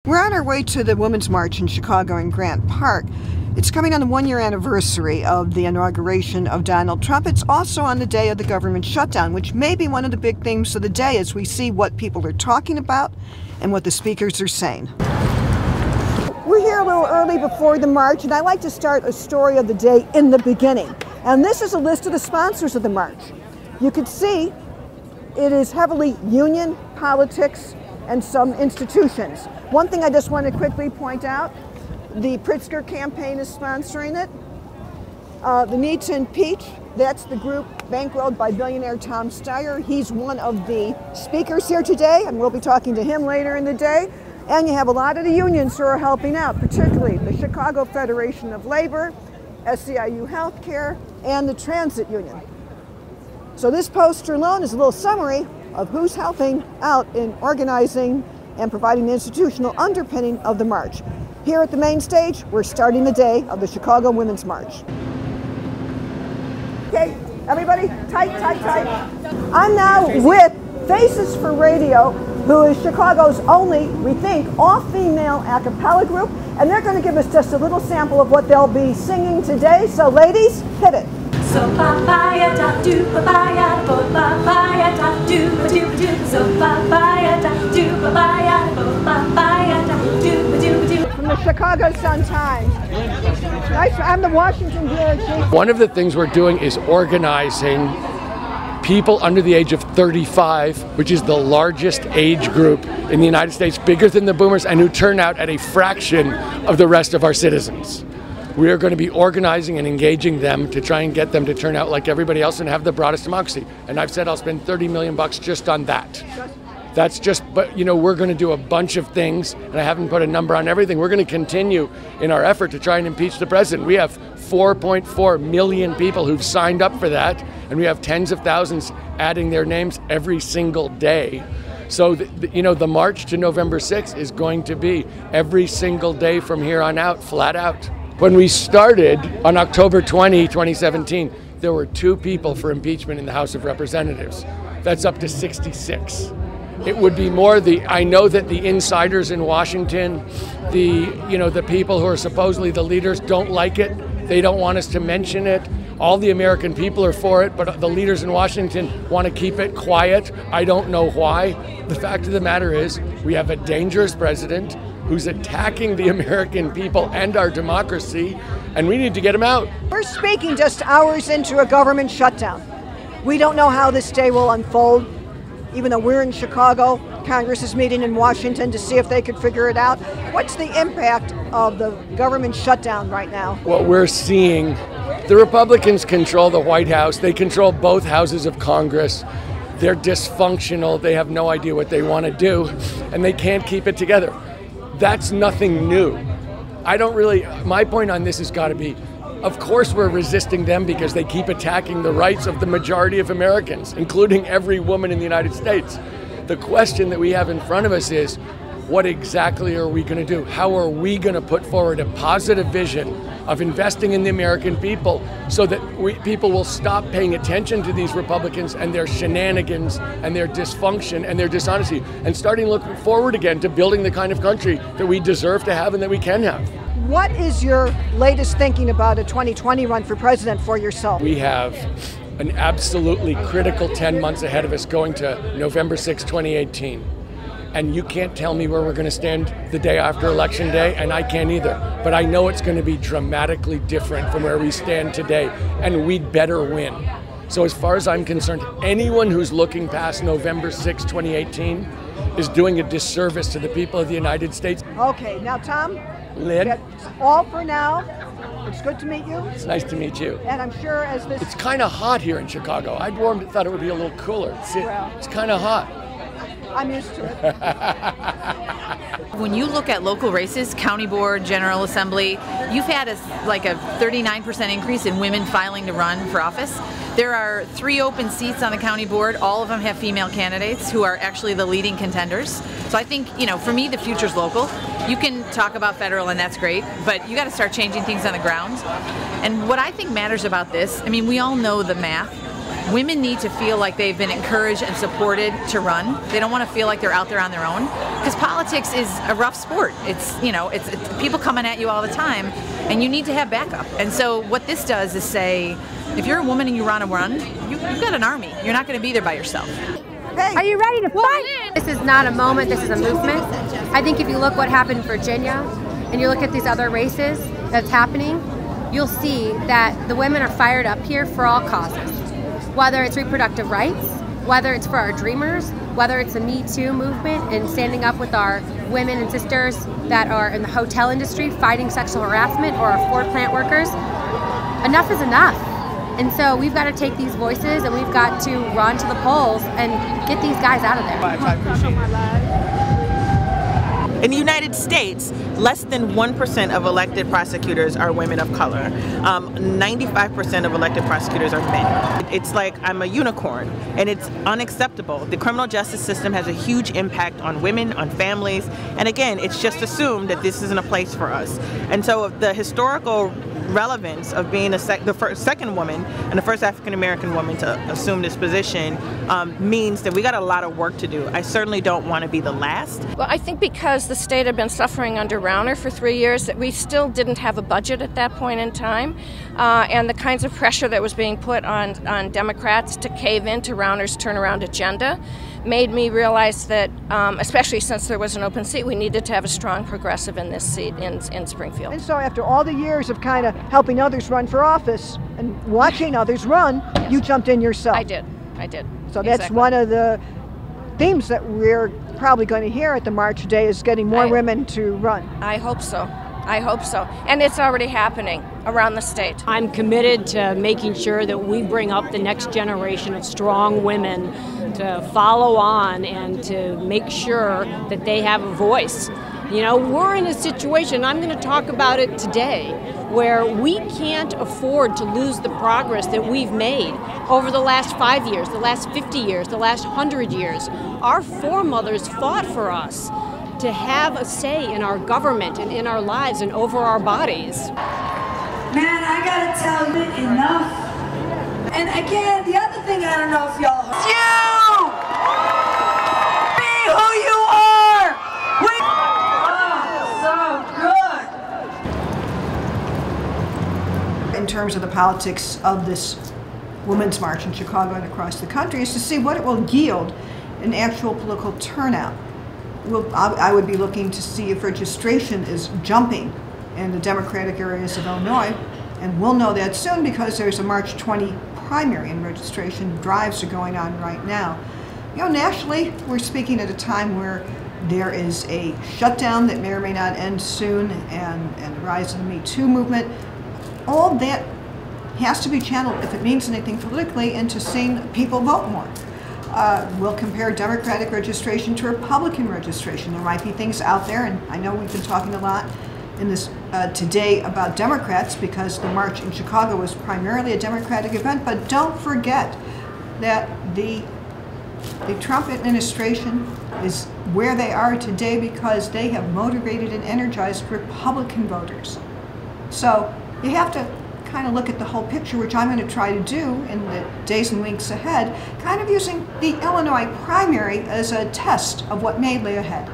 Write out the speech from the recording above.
We're on our way to the Women's March in Chicago in Grant Park. It's coming on the one-year anniversary of the inauguration of Donald Trump. It's also on the day of the government shutdown, which may be one of the big themes of the day as we see what people are talking about and what the speakers are saying. We're here a little early before the march, and I like to start a story of the day in the beginning. And this is a list of the sponsors of the march. You can see it is heavily union, politics, and some institutions. One thing I just want to quickly point out, the Pritzker campaign is sponsoring it. The Need to Impeach, that's the group bankrolled by billionaire Tom Steyer. He's one of the speakers here today, and we'll be talking to him later in the day. And you have a lot of the unions who are helping out, particularly the Chicago Federation of Labor, SEIU Healthcare, and the Transit Union. So this poster alone is a little summary of who's helping out in organizing and providing the institutional underpinning of the march. Here at the main stage, we're starting the day of the Chicago Women's March. Okay, everybody, tight. I'm now with Faces for Radio, who is Chicago's only, we think, all-female a cappella group, and they're going to give us just a little sample of what they'll be singing today. So ladies, hit it. So papaya da do papaya bo papaya da do do. So papaya da do papaya bo papaya da do. From the Chicago Sun-Times. I'm the Washington Bureau Chief. One of the things we're doing is organizing people under the age of 35, which is the largest age group in the United States, bigger than the boomers, and who turn out at a fraction of the rest of our citizens. We are going to be organizing and engaging them to try and get them to turn out like everybody else and have the broadest democracy. And I've said I'll spend $30 million just on that. That's just, but you know, we're going to do a bunch of things, and I haven't put a number on everything. We're going to continue in our effort to try and impeach the president. We have 4.4 million people who've signed up for that, and we have tens of thousands adding their names every single day. So, you know, the march to November 6th is going to be every single day from here on out, flat out. When we started on October 20, 2017, there were 2 people for impeachment in the House of Representatives. That's up to 66. It would be more I know that the insiders in Washington, the people who are supposedly the leaders don't like it. They don't want us to mention it. All the American people are for it, but the leaders in Washington want to keep it quiet. I don't know why. The fact of the matter is, we have a dangerous president who's attacking the American people and our democracy, and we need to get him out. We're speaking just hours into a government shutdown. We don't know how this day will unfold. Even though we're in Chicago, Congress is meeting in Washington to see if they could figure it out. What's the impact of the government shutdown right now? What we're seeing, the Republicans control the White House. They control both houses of Congress. They're dysfunctional. They have no idea what they want to do, and they can't keep it together. That's nothing new. My point on this has got to be, of course we're resisting them because they keep attacking the rights of the majority of Americans, including every woman in the United States. The question that we have in front of us is, what exactly are we going to do? How are we going to put forward a positive vision of investing in the American people so that people will stop paying attention to these Republicans and their shenanigans and their dysfunction and their dishonesty, and starting looking forward again to building the kind of country that we deserve to have and that we can have. What is your latest thinking about a 2020 run for president for yourself? We have an absolutely critical 10 months ahead of us going to November 6, 2018. And you can't tell me where we're going to stand the day after Election Day, and I can't either. But I know it's going to be dramatically different from where we stand today, and we'd better win. So as far as I'm concerned, anyone who's looking past November 6, 2018 is doing a disservice to the people of the United States. Okay, now Tom, Lynn, that's all for now. It's good to meet you. It's nice to meet you. And I'm sure as this... It's kind of hot here in Chicago. I'd thought it would be a little cooler. It's kind of hot. I'm used to it. When you look at local races, county board, general assembly, you've had a 39% increase in women filing to run for office. There are 3 open seats on the county board. All of them have female candidates who are actually the leading contenders. So I think, for me, the future's local. You can talk about federal, and that's great, but you got to start changing things on the ground. And what I think matters about this, we all know the math. women need to feel like they've been encouraged and supported to run. They don't want to feel like they're out there on their own, because politics is a rough sport. It's people coming at you all the time, and you need to have backup. And so what this does is say, if you're a woman and you want to run, you've got an army. You're not going to be there by yourself. Hey. Are you ready to fight? This is not a moment, this is a movement. I think if you look what happened in Virginia, and you look at these other races that's happening, you'll see that the women are fired up here for all causes. Whether it's reproductive rights, whether it's for our dreamers, whether it's a Me Too movement and standing up with our women and sisters that are in the hotel industry fighting sexual harassment, or our Ford plant workers. Enough is enough. And so we've got to take these voices and we've got to run to the polls and get these guys out of there. I appreciate it. In the United States, less than 1% of elected prosecutors are women of color. 95% of elected prosecutors are men. It's like I'm a unicorn, and it's unacceptable. The criminal justice system has a huge impact on women, on families, and again, it's just assumed that this isn't a place for us. And so the historical relevance of being the second woman and the first African American woman to assume this position means that we got a lot of work to do. I certainly don't want to be the last. Well, I think because the state had been suffering under Rauner for 3 years, that we still didn't have a budget at that point in time, and the kinds of pressure that was being put on Democrats to cave into Rauner's turnaround agenda made me realize that, especially since there was an open seat, we needed to have a strong progressive in this seat in Springfield. And so after all the years of kind of helping others run for office and watching others run, Yes. You jumped in yourself. I did. So that's Exactly. one of the themes that we're probably going to hear at the march today, is getting more women to run. I hope so. I hope so. And it's already happening around the state. I'm committed to making sure that we bring up the next generation of strong women to follow on and to make sure that they have a voice. You know, we're in a situation, I'm going to talk about it today, where we can't afford to lose the progress that we've made over the last 5 years, the last 50 years, the last 100 years. Our foremothers fought for us to have a say in our government and in our lives and over our bodies. Man, I gotta tell you, enough. And again, the other thing I don't know if y'all heard. You! Be who you are! So good! In terms of the politics of this Women's March in Chicago and across the country, is to see what it will yield in actual political turnout. I would be looking to see if registration is jumping in the Democratic areas of Illinois, and we'll know that soon because there's a March 20 primary and registration drives are going on right now. You know, nationally, we're speaking at a time where there is a shutdown that may or may not end soon, and the rise of the Me Too movement. All that has to be channeled, if it means anything politically, into seeing people vote more. We'll compare Democratic registration to Republican registration. There might be things out there, and I know we've been talking a lot in this today about Democrats because the march in Chicago was primarily a Democratic event, but don't forget that the Trump administration is where they are today because they have motivated and energized Republican voters. So you have to kind of look at the whole picture, which I'm going to try to do in the days and weeks ahead, kind of using the Illinois primary as a test of what may lay ahead.